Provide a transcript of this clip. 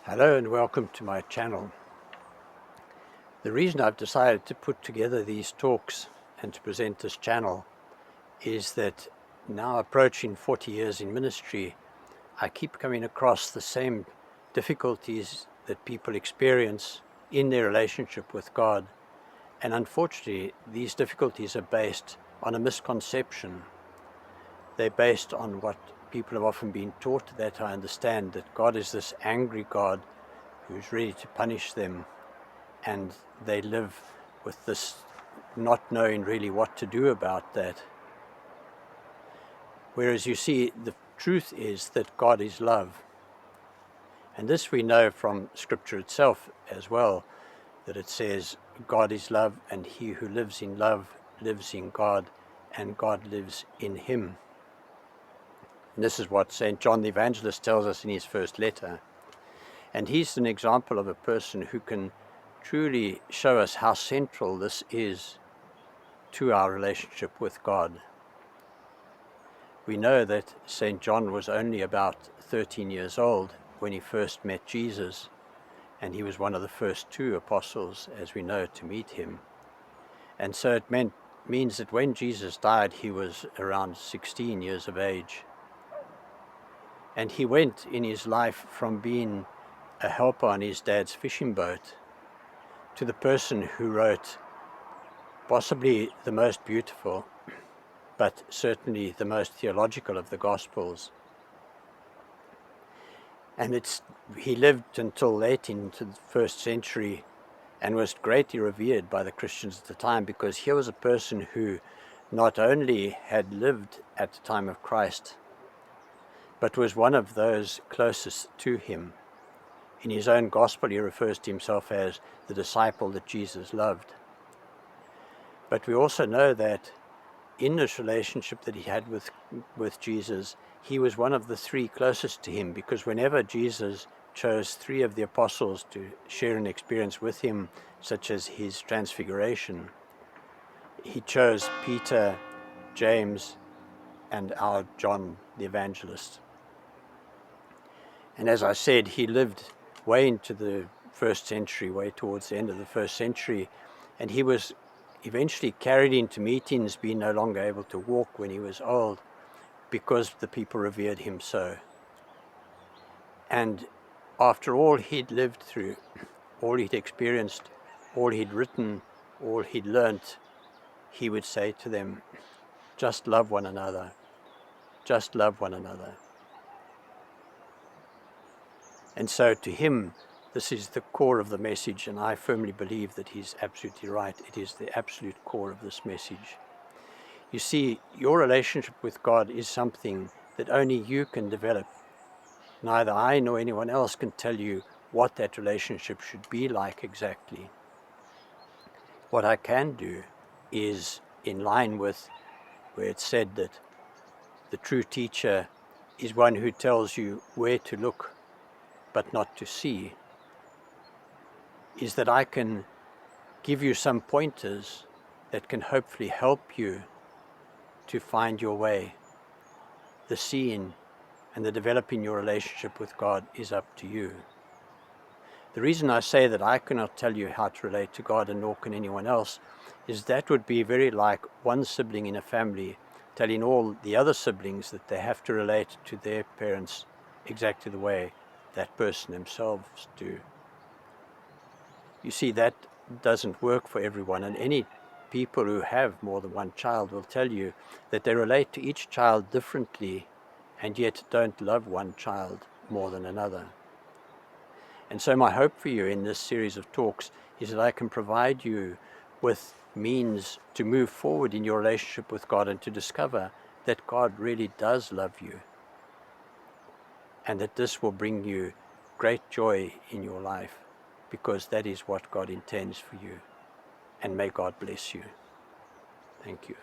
Hello and welcome to my channel. The reason I've decided to put together these talks and to present this channel is that now approaching 40 years in ministry, I keep coming across the same difficulties that people experience in their relationship with God. And unfortunately, these difficulties are based on a misconception. They're based on what people have often been taught, that I understand, that God is this angry God who's ready to punish them, and they live with this not knowing really what to do about that. Whereas you see, the truth is that God is love. And this we know from Scripture itself as well, that it says God is love, and he who lives in love lives in God, and God lives in him. And this is what St. John the Evangelist tells us in his first letter. And he's an example of a person who can truly show us how central this is to our relationship with God. We know that St. John was only about 13 years old when he first met Jesus, and he was one of the first two apostles, as we know, to meet him. And so it means that when Jesus died, he was around 16 years of age. And he went in his life from being a helper on his dad's fishing boat to the person who wrote possibly the most beautiful, but certainly the most theological of the Gospels. And he lived until late into the first century and was greatly revered by the Christians at the time, because here was a person who not only had lived at the time of Christ, but was one of those closest to him. In his own gospel, he refers to himself as the disciple that Jesus loved. But we also know that in this relationship that he had with Jesus, he was one of the three closest to him, because whenever Jesus chose three of the apostles to share an experience with him, such as his transfiguration, he chose Peter, James, and our John the Evangelist. And as I said, he lived way into the first century, way towards the end of the first century, and he was eventually carried into meetings, being no longer able to walk when he was old, because the people revered him so. And after all he'd lived through, all he'd experienced, all he'd written, all he'd learnt, he would say to them, just love one another, just love one another. And so to him, this is the core of the message, and I firmly believe that he's absolutely right. It is the absolute core of this message. You see, your relationship with God is something that only you can develop. Neither I nor anyone else can tell you what that relationship should be like exactly. What I can do is in line with where it's said that the true teacher is one who tells you where to look but not to see, is that I can give you some pointers that can hopefully help you to find your way. The seeing and the developing your relationship with God is up to you. The reason I say that I cannot tell you how to relate to God, and nor can anyone else, is that would be very like one sibling in a family telling all the other siblings that they have to relate to their parents exactly the way that person themselves do. You see, that doesn't work for everyone, and any people who have more than one child will tell you that they relate to each child differently, and yet don't love one child more than another. And so my hope for you in this series of talks is that I can provide you with means to move forward in your relationship with God, and to discover that God really does love you, and that this will bring you great joy in your life, because that is what God intends for you. And may God bless you. Thank you.